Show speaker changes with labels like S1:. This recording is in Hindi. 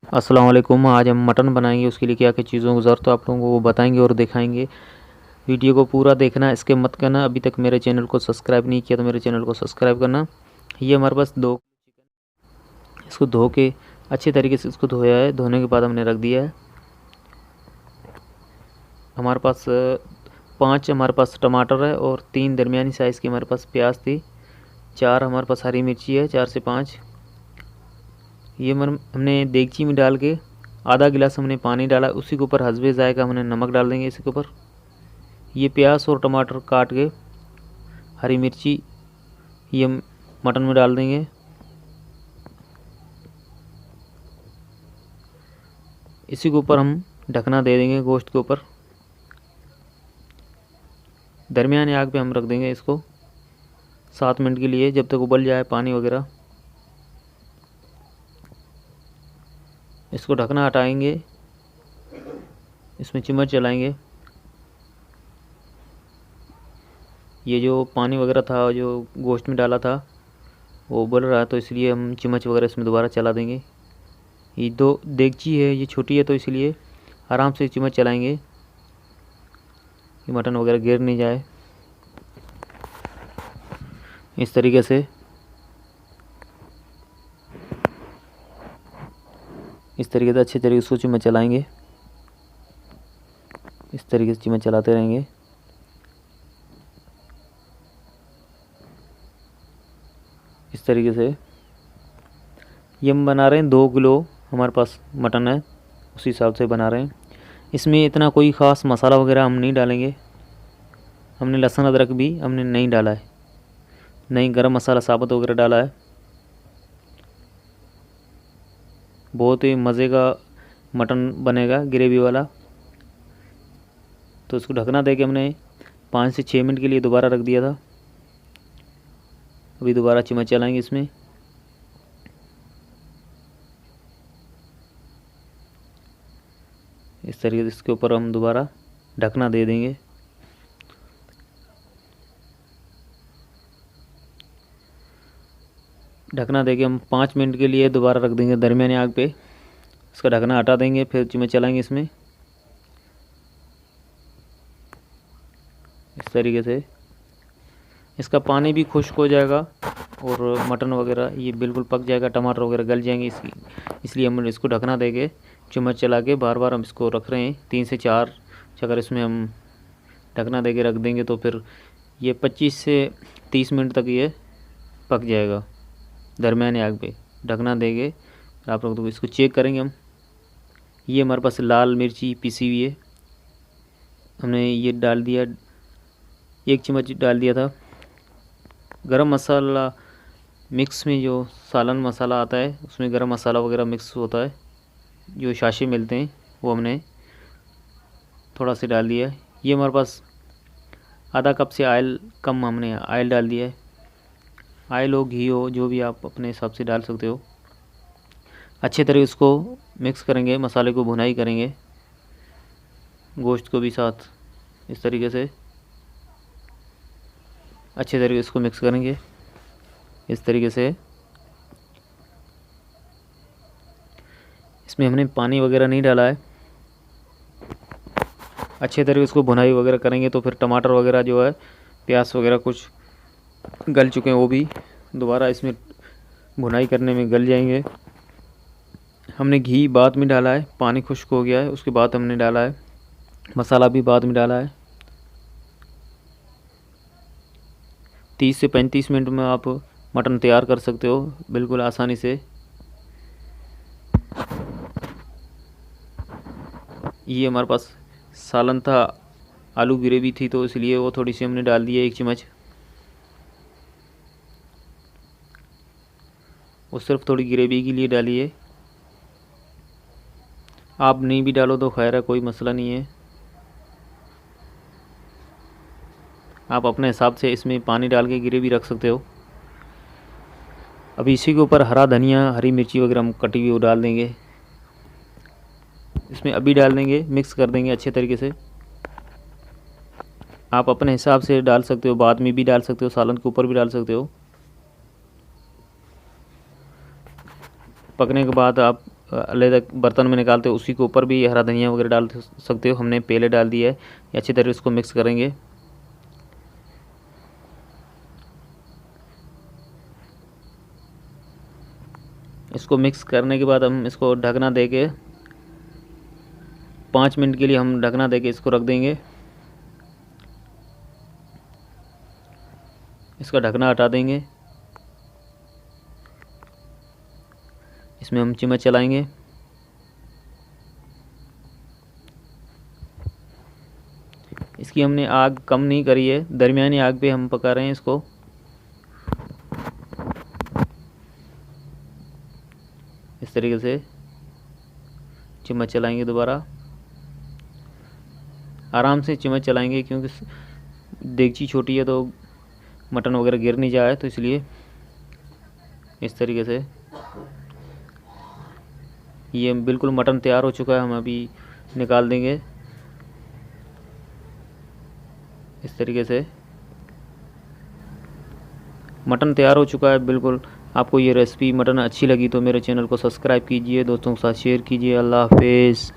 S1: अस्सलाम वालेकुम। आज हम मटन बनाएंगे। उसके लिए क्या क्या चीज़ों की ज़रूरत है आप लोगों को वो बताएंगे और दिखाएंगे। वीडियो को पूरा देखना, इसके मत करना। अभी तक मेरे चैनल को सब्सक्राइब नहीं किया तो मेरे चैनल को सब्सक्राइब करना। ये हमारे पास दो, इसको धो के अच्छे तरीके से इसको धोया है। धोने के बाद हमने रख दिया है। हमारे पास 5 हमारे पास टमाटर है और 3 दरमियानी साइज़ की हमारे पास प्याज थी। 4 हमारे पास हरी मिर्ची है, 4 से 5। ये हमने देगची में डाल के आधा गिलास हमने पानी डाला। उसी के ऊपर हस्बे ज़ायका हमने नमक डाल देंगे इसके ऊपर। ये प्याज और टमाटर काट के, हरी मिर्ची ये हम मटन में डाल देंगे। इसी के ऊपर हम ढकना दे देंगे गोश्त के ऊपर। दरमियानी आग पे हम रख देंगे इसको 7 मिनट के लिए, जब तक उबल जाए पानी वगैरह। इसको ढकना हटाएंगे, इसमें चम्मच चलाएंगे। ये जो पानी वगैरह था जो गोश्त में डाला था वो उबल रहा है, तो इसलिए हम चम्मच वगैरह इसमें दोबारा चला देंगे। ये दो देगची है, ये छोटी है, तो इसलिए आराम से चम्मच चलाएंगे कि मटन वगैरह गिर नहीं जाए। इस तरीके से अच्छे तरीके से चम्मच चलाएंगे। इस तरीके से चम्मच चलाते रहेंगे। इस तरीके से ये हम बना रहे हैं। 2 किलो हमारे पास मटन है, उसी हिसाब से बना रहे हैं। इसमें इतना कोई ख़ास मसाला वगैरह हम नहीं डालेंगे। हमने लहसुन अदरक भी हमने नहीं डाला है, नहीं गरम मसाला साबुत वगैरह डाला है। बहुत ही मज़े का मटन बनेगा ग्रेवी वाला। तो इसको ढकना दे के हमने 5 से 6 मिनट के लिए दोबारा रख दिया था। अभी दोबारा चम्मच चलाएंगे इसमें। इस तरीके से इसके ऊपर हम दोबारा ढकना दे देंगे। ढकना दे के हम 5 मिनट के लिए दोबारा रख देंगे दरमियानी आग पे। इसका ढकना हटा देंगे, फिर चम्मच चलाएंगे इसमें। इस तरीके से इसका पानी भी खुश्क हो जाएगा और मटन वगैरह ये बिल्कुल पक जाएगा, टमाटर वगैरह गल जाएंगे इसलिए हम इसको ढकना देके चम्मच चला के बार बार हम इसको रख रहे हैं। 3 से 4 अगर इसमें हम ढकना देके रख देंगे तो फिर ये 25 से 30 मिनट तक ये पक जाएगा दरमियानी आग पे। ढकना देंगे, आप लोग तो इसको चेक करेंगे हम। ये हमारे पास लाल मिर्ची पिसी हुई है, हमने ये डाल दिया, 1 चम्मच डाल दिया था। गरम मसाला मिक्स में जो सालन मसाला आता है उसमें गरम मसाला वगैरह मिक्स होता है, जो शाशे मिलते हैं, वो हमने थोड़ा सा डाल दिया है। ये हमारे पास आधा कप से ऑयल कम हमने ऑयल डाल दिया है। ऑयल हो घी हो जो भी आप अपने हिसाब से डाल सकते हो। अच्छे तरह इसको मिक्स करेंगे, मसाले को भुनाई करेंगे, गोश्त को भी साथ। इस तरीके से अच्छे तरीके से इसको मिक्स करेंगे। इस तरीके से इसमें हमने पानी वगैरह नहीं डाला है। अच्छे तरीके से इसको भुनाई वगैरह करेंगे तो फिर टमाटर वगैरह जो है, प्याज वगैरह कुछ गल चुके हैं, वो भी दोबारा इसमें भुनाई करने में गल जाएंगे। हमने घी बाद में डाला है, पानी खुश्क हो गया है उसके बाद हमने डाला है, मसाला भी बाद में डाला है। 30 से 35 मिनट में आप मटन तैयार कर सकते हो बिल्कुल आसानी से। ये हमारे पास सालन था, आलू ग्रेवी थी, तो इसलिए वो थोड़ी सी हमने डाल दी है 1 चम्मच। वो सिर्फ थोड़ी ग्रेवी के लिए डाली है, आप नहीं भी डालो तो खैर है, कोई मसला नहीं है। आप अपने हिसाब से इसमें पानी डाल के ग्रेवी रख सकते हो। अभी इसी के ऊपर हरा धनिया, हरी मिर्ची वगैरह हम कटी हुई वो डाल देंगे इसमें। अभी डाल देंगे, मिक्स कर देंगे अच्छे तरीके से। आप अपने हिसाब से डाल सकते हो, बाद में भी डाल सकते हो, सालन के ऊपर भी डाल सकते हो। पकने के बाद आप अलग बर्तन में निकालते हो उसी के ऊपर भी हरा धनिया वगैरह डाल सकते हो। हमने पहले डाल दिया है। ये अच्छी तरह इसको मिक्स करेंगे। इसको मिक्स करने के बाद हम इसको ढकना देके 5 मिनट के लिए हम ढकना देके इसको रख देंगे। इसका ढकना हटा देंगे। इसमें हम चम्मच चलाएंगे। इसकी हमने आग कम नहीं करी है, दरमियानी आग पे हम पका रहे हैं इसको। इस तरीके से चम्मच चलाएंगे, दोबारा आराम से चम्मच चलाएंगे, क्योंकि देगची छोटी है तो मटन वगैरह गिर नहीं जाए, तो इसलिए इस तरीके से। ये बिल्कुल मटन तैयार हो चुका है, हम अभी निकाल देंगे इस तरीके से। मटन तैयार हो चुका है बिल्कुल। आपको ये रेसिपी मटन अच्छी लगी तो मेरे चैनल को सब्सक्राइब कीजिए, दोस्तों के साथ शेयर कीजिए। अल्लाह हाफिज़।